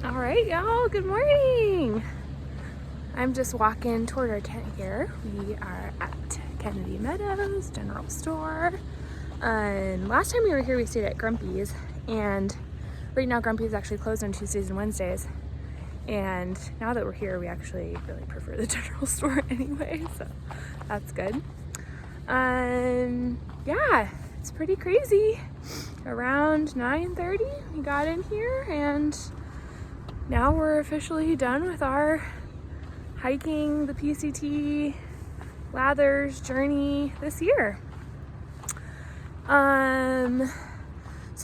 All right, y'all, good morning. I'm just walking toward our tent here. We are at Kennedy Meadows General Store. Last time we were here, we stayed at Grumpy's, and right now Grumpy's actually closed on Tuesdays and Wednesdays. And now that we're here, we actually really prefer the general store anyway, so that's good. Yeah, it's pretty crazy. Around 9:30, we got in here, and now we're officially done with our hiking the PCT Lathers journey this year. So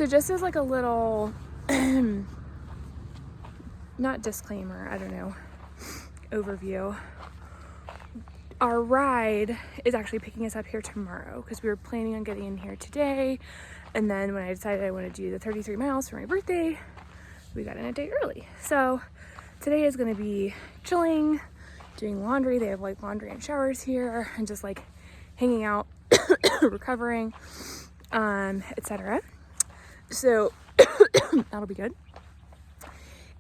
just as like a little, not disclaimer, I don't know, overview, our ride is actually picking us up here tomorrow because we were planning on getting in here today. And then when I decided I wanted to do the 33 miles for my birthday, we got in a day early. So today is going to be chilling, doing laundry. They have like laundry and showers here, and just like hanging out, recovering, etc. So that'll be good.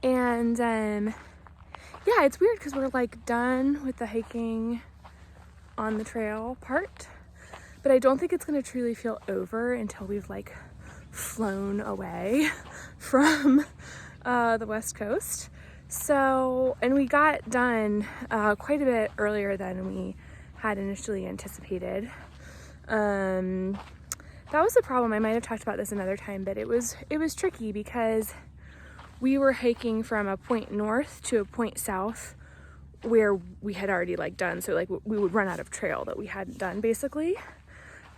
And yeah, it's weird because we're like done with the hiking on the trail part, but I don't think it's going to truly feel over until we've like flown away from the West Coast. So, and we got done quite a bit earlier than we had initially anticipated. That was the problem. I might have talked about this another time, but it was tricky because we were hiking from a point north to a point south where we had already like done, so like we would run out of trail that we hadn't done basically.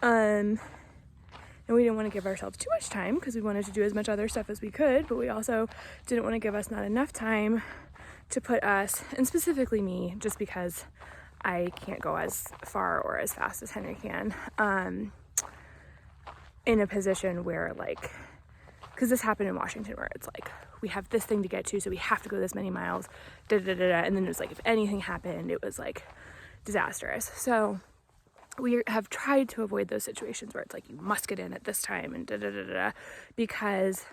And we didn't want to give ourselves too much time because we wanted to do as much other stuff as we could, but we also didn't want to give us not enough time to put us, and specifically me, just because I can't go as far or as fast as Henry can, in a position where like, because this happened in Washington where it's like, we have this thing to get to, so we have to go this many miles, and then it was like, if anything happened, it was like disastrous. So we have tried to avoid those situations where it's like, you must get in at this time and because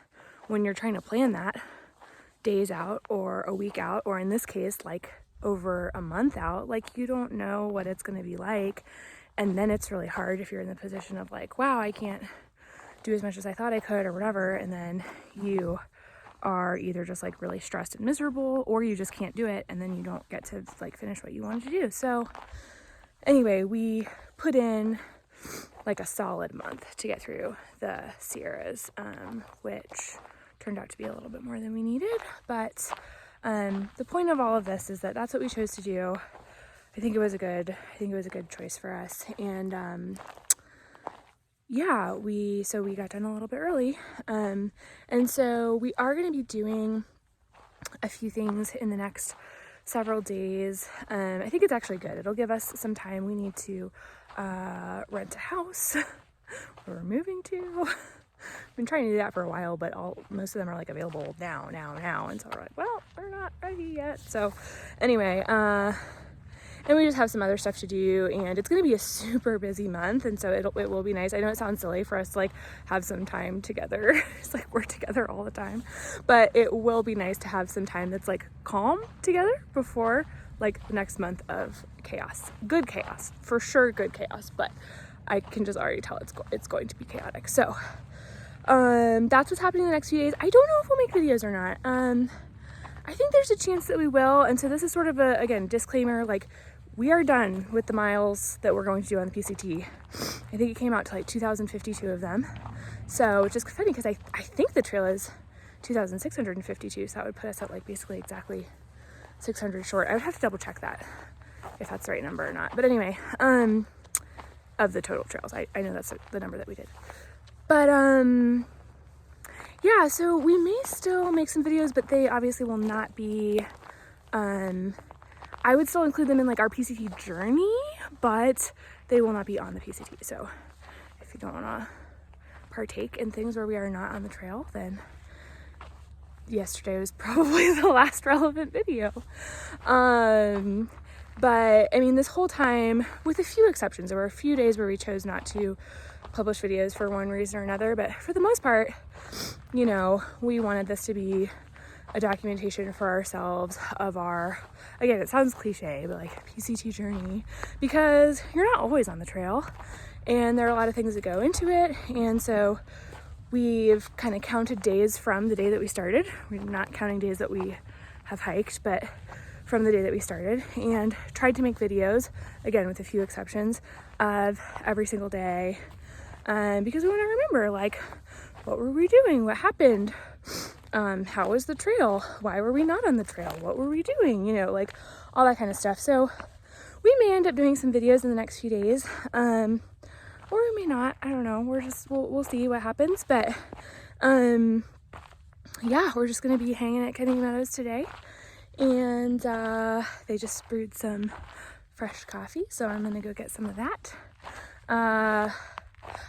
when you're trying to plan that days out or a week out, or in this case, like over a month out, like you don't know what it's going to be like. And then it's really hard if you're in the position of like, wow, I can't do as much as I thought I could or whatever. And then you are either just like really stressed and miserable, or you just can't do it. And then you don't get to like finish what you wanted to do. So anyway, we put in like a solid month to get through the Sierras, which turned out to be a little bit more than we needed. But the point of all of this is that that's what we chose to do. I think it was a good choice for us. And yeah, we got done a little bit early. And so we are going to be doing a few things in the next several days. I think it's actually good. It'll give us some time. We need to rent a house where we're moving to. I've been trying to do that for a while, but most of them are like available now. And so we're like, well, we're not ready yet. So anyway, and we just have some other stuff to do, and it's going to be a super busy month, and so it will be nice. I know it sounds silly for us to like have some time together. It's like we're together all the time, but it will be nice to have some time that's like calm together before like the next month of chaos. Good chaos, for sure, good chaos, but I can just already tell it's going to be chaotic. So that's what's happening the next few days. I don't know if we'll make videos or not. I think there's a chance that we will, and so this is sort of a, again, disclaimer, like we are done with the miles that we're going to do on the PCT. I think it came out to like 2,052 of them. So it's just funny because I think the trail is 2,652. So that would put us at like basically exactly 600 short. I would have to double check that if that's the right number or not. But anyway, of the total trails, I know that's the number that we did. But yeah, so we may still make some videos, but they obviously will not be, I would still include them in like our PCT journey, but they will not be on the PCT. So if you don't want to partake in things where we are not on the trail, then yesterday was probably the last relevant video. But I mean, this whole time, with a few exceptions, there were a few days where we chose not to publish videos for one reason or another, but for the most part, you know, we wanted this to be a documentation for ourselves of our, again, it sounds cliche, but like PCT journey, because you're not always on the trail and there are a lot of things that go into it. And so we've kind of counted days from the day that we started. We're not counting days that we have hiked, but from the day that we started, and tried to make videos, again, with a few exceptions, of every single day. Because we want to remember, like, what were we doing? What happened? How was the trail? Why were we not on the trail? What were we doing? You know, like all that kind of stuff. So we may end up doing some videos in the next few days, or we may not. I don't know. We'll see what happens. But yeah, we're just gonna be hanging at Kennedy Meadows today, and they just brewed some fresh coffee, so I'm gonna go get some of that.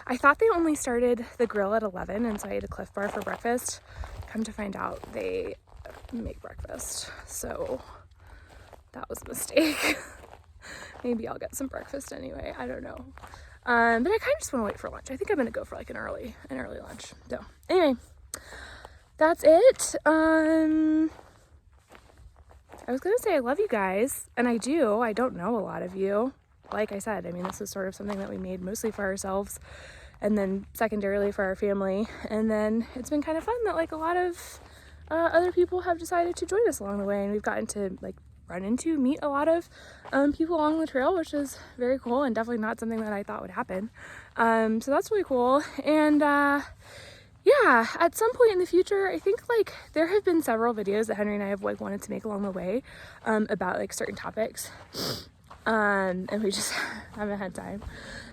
I thought they only started the grill at 11, and so I ate a Cliff Bar for breakfast. Come to find out, they make breakfast, so that was a mistake. Maybe I'll get some breakfast anyway, I don't know. But I kind of just want to wait for lunch. I think I'm gonna go for like an early lunch. So anyway, that's it. I was gonna say I love you guys, and I do. I don't know a lot of you. Like I said, I mean, this is sort of something that we made mostly for ourselves, and then secondarily for our family. And then it's been kind of fun that like a lot of other people have decided to join us along the way, and we've gotten to like meet a lot of people along the trail, which is very cool and definitely not something that I thought would happen. So that's really cool. And yeah, at some point in the future, I think like there have been several videos that Henry and I have like wanted to make along the way about like certain topics. And we just haven't had time.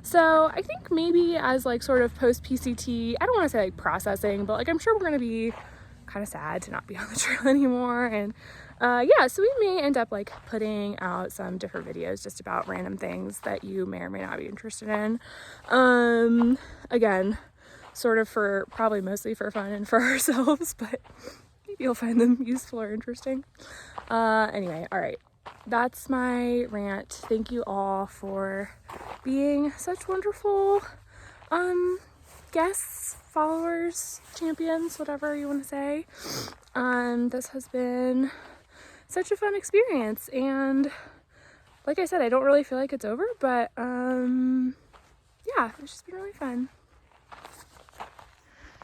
So I think maybe as like sort of post PCT, I don't want to say like processing, but like I'm sure we're going to be kind of sad to not be on the trail anymore. And yeah, so we may end up like putting out some different videos just about random things that you may or may not be interested in. Again, sort of for probably mostly for fun and for ourselves, but maybe you'll find them useful or interesting. Anyway, all right. That's my rant. Thank you all for being such wonderful guests, followers, champions, whatever you want to say. This has been such a fun experience, and like I said, I don't really feel like it's over, but yeah, it's just been really fun.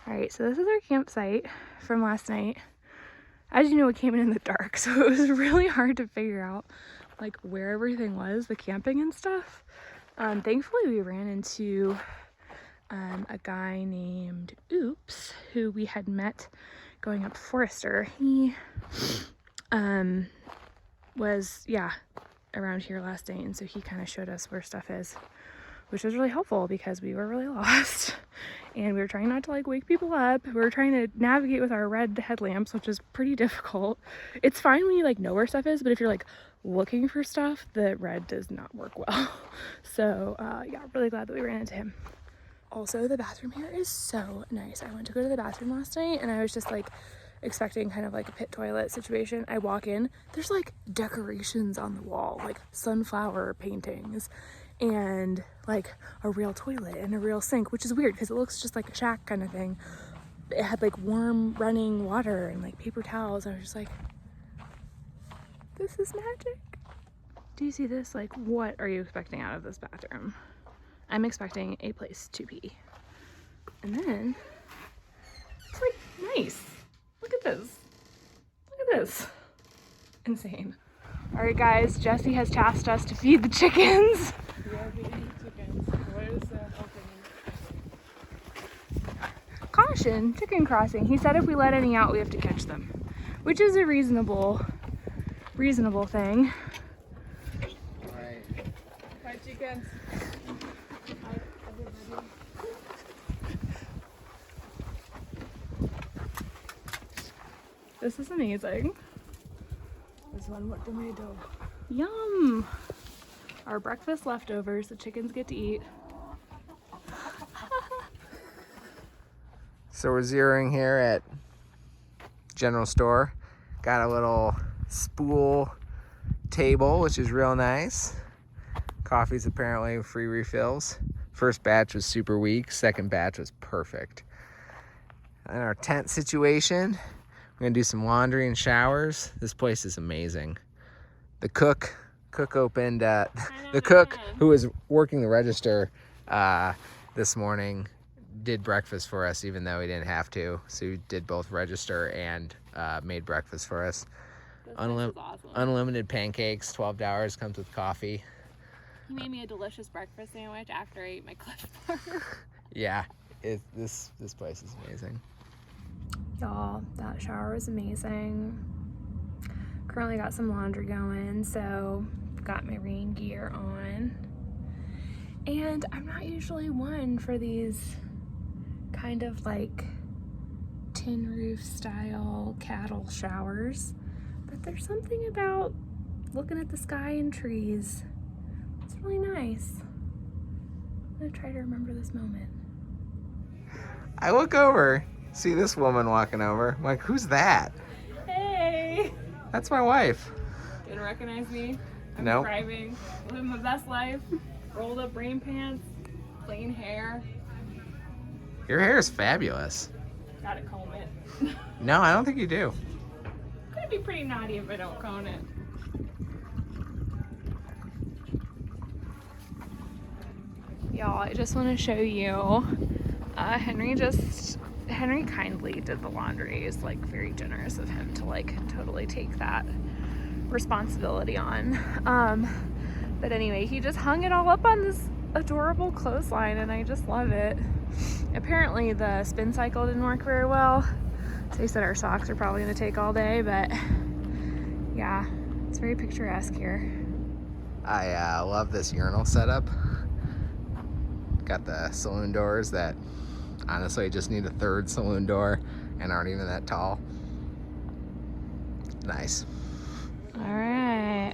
Alright, so this is our campsite from last night. As you know, it came in the dark, so it was really hard to figure out like where everything was, the camping and stuff. Thankfully we ran into a guy named Oops, who we had met going up Forester. He was around here last night, and so he kind of showed us where stuff is, which was really helpful because we were really lost. And we were trying not to like wake people up. We were trying to navigate with our red headlamps, which is pretty difficult. It's fine when you like know where stuff is, but if you're like looking for stuff, the red does not work well. So yeah, really glad that we ran into him. Also, the bathroom here is so nice. I went to go to the bathroom last night and I was just like expecting kind of like a pit toilet situation. I walk in, there's like decorations on the wall, like sunflower paintings, and like a real toilet and a real sink, which is weird because it looks just like a shack kind of thing. It had like warm running water and like paper towels. I was just like, this is magic. Do you see this? Like, what are you expecting out of this bathroom? I'm expecting a place to pee. And then it's like nice. Look at this. Look at this. Insane. All right, guys, Jesse has tasked us to feed the chickens. We are feeding chickens. Where is the opening? Caution, chicken crossing. He said if we let any out, we have to catch them, which is a reasonable thing. All right. Hi, chickens. Hi, everybody. This is amazing. This one with tomato. Yum! Our breakfast leftovers, the chickens get to eat. So we're zeroing here at General Store. Got a little spool table, which is real nice. Coffee's apparently free refills. First batch was super weak, second batch was perfect. And our tent situation, gonna do some laundry and showers. This place is amazing. The cook opened, the cook who was working the register this morning did breakfast for us, even though he didn't have to. So he did both register and made breakfast for us. Awesome. Unlimited pancakes, $12, comes with coffee. He made me a delicious breakfast sandwich after I ate my Cliff Bar. Yeah, this place is amazing. Y'all, that shower was amazing. Currently got some laundry going, so got my rain gear on. And I'm not usually one for these kind of like tin roof style cattle showers, but there's something about looking at the sky and trees. It's really nice. I'm gonna try to remember this moment. I look over, see this woman walking over. I'm like, who's that? Hey! That's my wife. Didn't recognize me? I'm Nope. driving, living my best life. Rolled up rain pants, plain hair. Your hair is fabulous. Gotta comb it. No, I don't think you do. Gonna be pretty naughty if I don't comb it. Y'all, I just want to show you. Henry kindly did the laundry. It's like very generous of him to like totally take that responsibility on. But anyway, he just hung it all up on this adorable clothesline, and I just love it. Apparently the spin cycle didn't work very well, so he said our socks are probably going to take all day, but yeah, it's very picturesque here. I love this urinal setup. Got the saloon doors that honestly just need a third saloon door and aren't even that tall. Nice. All right,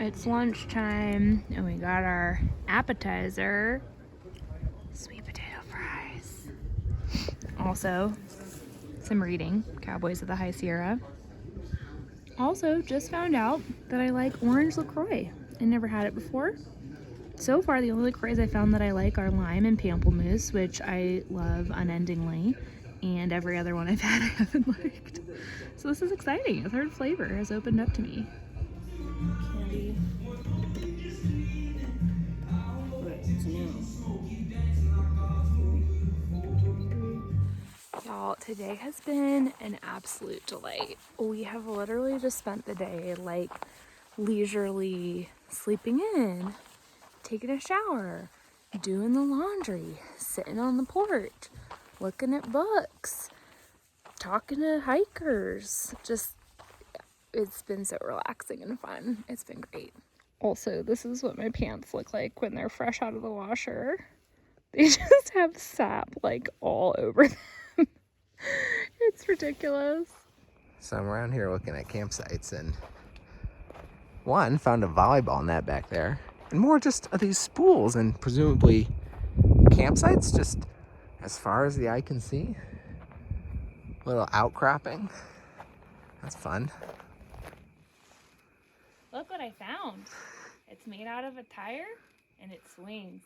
it's lunchtime and we got our appetizer, sweet potato fries. Also, some reading, Cowboys of the High Sierra. Also, just found out that I like orange LaCroix. I never had it before. So far, the only LaCroix I found that I like are lime and pamplemousse, which I love unendingly, and every other one I've had I haven't liked. So this is exciting. A third flavor has opened up to me. Candy. Y'all, today has been an absolute delight. We have literally just spent the day like leisurely sleeping in, taking a shower, doing the laundry, sitting on the porch, looking at books, talking to hikers. Just, it's been so relaxing and fun. It's been great. Also, this is what my pants look like when they're fresh out of the washer. They just have sap like all over them. It's ridiculous. So I'm around here looking at campsites, and one, found a volleyball net back there, and more just of these spools and presumably campsites just as far as the eye can see. Little outcropping. That's fun. Look what I found. It's made out of a tire and it swings.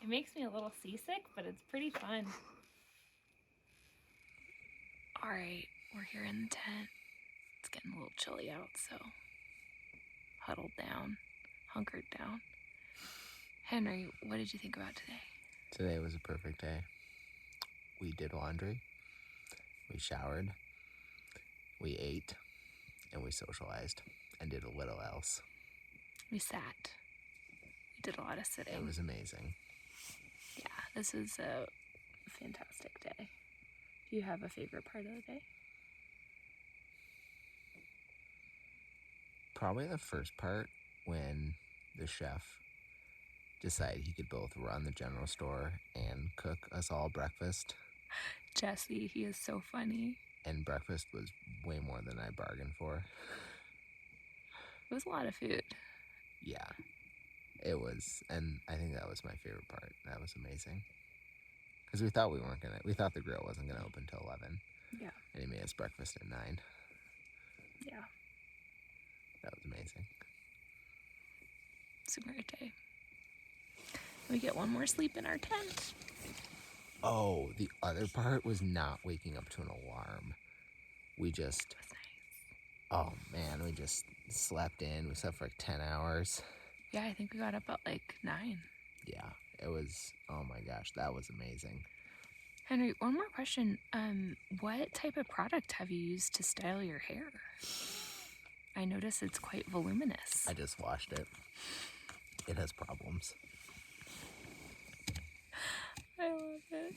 It makes me a little seasick, but it's pretty fun. All right, we're here in the tent. It's getting a little chilly out, so huddled down, hunkered down. Henry, what did you think about today? Today was a perfect day. We did laundry, we showered, we ate, and we socialized and did a little else. We sat. We did a lot of sitting. It was amazing. Yeah, this is a fantastic day. Do you have a favorite part of the day? Probably the first part, when the chef decided he could both run the general store and cook us all breakfast. Jesse, he is so funny. And breakfast was way more than I bargained for. It was a lot of food. Yeah, it was, and I think that was my favorite part. That was amazing. Because we thought we thought the grill wasn't gonna open till 11. Yeah. And he made us breakfast at 9. Yeah. That was amazing. It's a great day. We get one more sleep in our tent. Oh, the other part was not waking up to an alarm. we just, oh man, we just slept in. We slept for like 10 hours. Yeah, I think we got up at like 9. Yeah, it was, oh my gosh, that was amazing. Henry, one more question. What type of product have you used to style your hair? I notice it's quite voluminous. I just washed it. It has problems. I love it.